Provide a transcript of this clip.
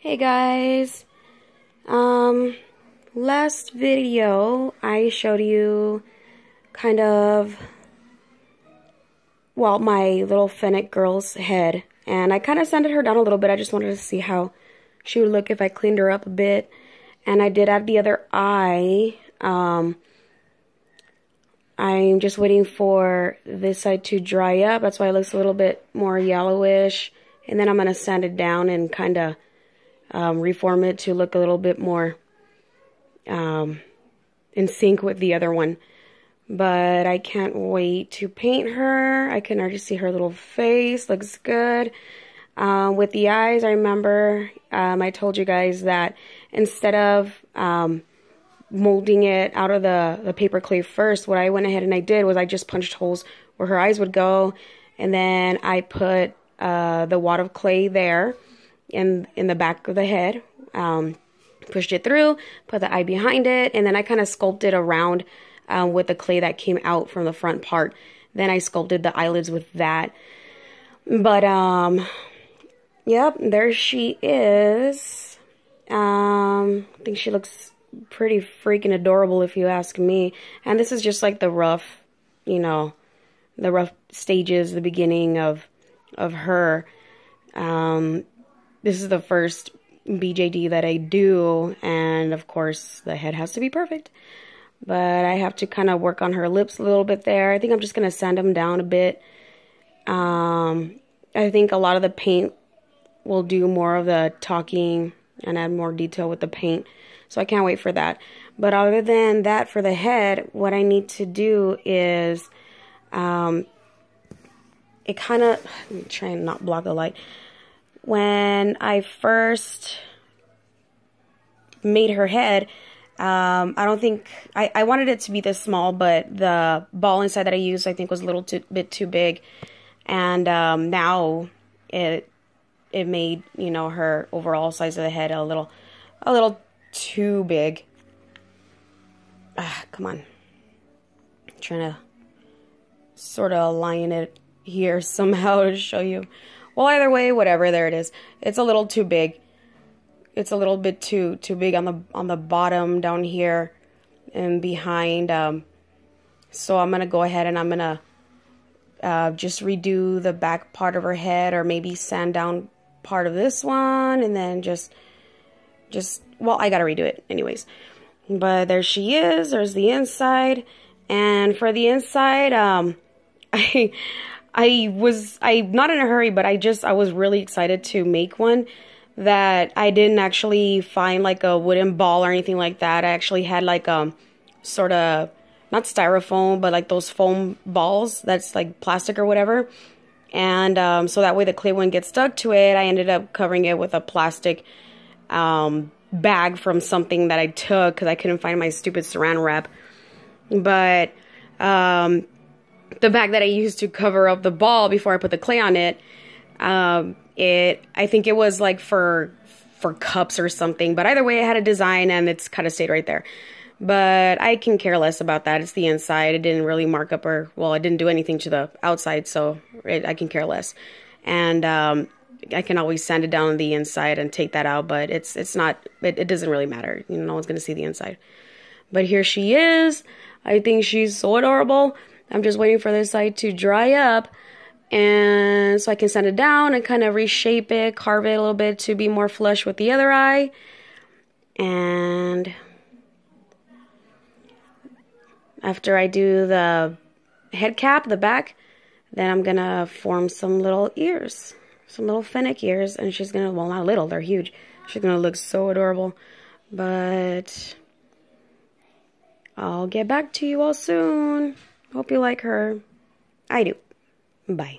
Hey guys, last video I showed you kind of, well, my little Fennec girl's head, and I kind of sanded her down a little bit. I just wanted to see how she would look if I cleaned her up a bit, and I did add the other eye. I'm just waiting for this side to dry up. That's why it looks a little bit more yellowish, and then I'm going to sand it down and kind of reform it to look a little bit more in sync with the other one. But I can't wait to paint her. I can already see her little face. Looks good. With the eyes, I remember I told you guys that instead of molding it out of the paper clay first, what I went ahead and I did was I just punched holes where her eyes would go, and then I put the wad of clay there in the back of the head, pushed it through, put the eye behind it, and then I kind of sculpted around with the clay that came out from the front part. Then I sculpted the eyelids with that. But yep, there she is. I think she looks pretty freaking adorable if you ask me. And this is just like the rough, you know, the rough stages, the beginning of her. This is the first BJD that I do, and of course the head has to be perfect. But I have to kind of work on her lips a little bit there. I think I'm just going to sand them down a bit. I think a lot of the paint will do more of the talking and add more detail with the paint. So I can't wait for that. But other than that, for the head, what I need to do is, it kind of, let me try and not block the light. When I first made her head, I don't think, I wanted it to be this small, but the ball inside that I used, I think, was a little bit too big. And now it made, you know, her overall size of the head a little too big. Come on. I'm trying to sort of align it here somehow to show you. Well, either way, whatever, there it is. It's a little too big. It's a little bit too big on the bottom down here and behind. So I'm gonna go ahead and I'm gonna just redo the back part of her head, or maybe sand down part of this one, and then just well, I gotta redo it anyways. But there she is. There's the inside, and for the inside, I'm not in a hurry, but I was really excited to make one that I didn't actually find like a wooden ball or anything like that. I actually had like sort of, not styrofoam, but like those foam balls that's like plastic or whatever. And so that way the clay wouldn't get stuck to it. I ended up covering it with a plastic bag from something that I took because I couldn't find my stupid saran wrap. But the bag that I used to cover up the ball before I put the clay on it, I think it was like for cups or something. But either way, it had a design and it's kind of stayed right there. But I can care less about that. It's the inside. It didn't really mark up, or, well, it didn't do anything to the outside, so I can care less. And I can always sand it down on the inside and take that out, but it's not, it doesn't really matter. You know, no one's going to see the inside. But here she is. I think she's so adorable. I'm just waiting for this side to dry up, and so I can sand it down and kind of reshape it, carve it a little bit to be more flush with the other eye. And after I do the head cap, the back, then I'm gonna form some little ears, some little Fennec ears, and she's gonna, well, not little, they're huge. She's gonna look so adorable. But I'll get back to you all soon. Hope you like her. I do. Bye.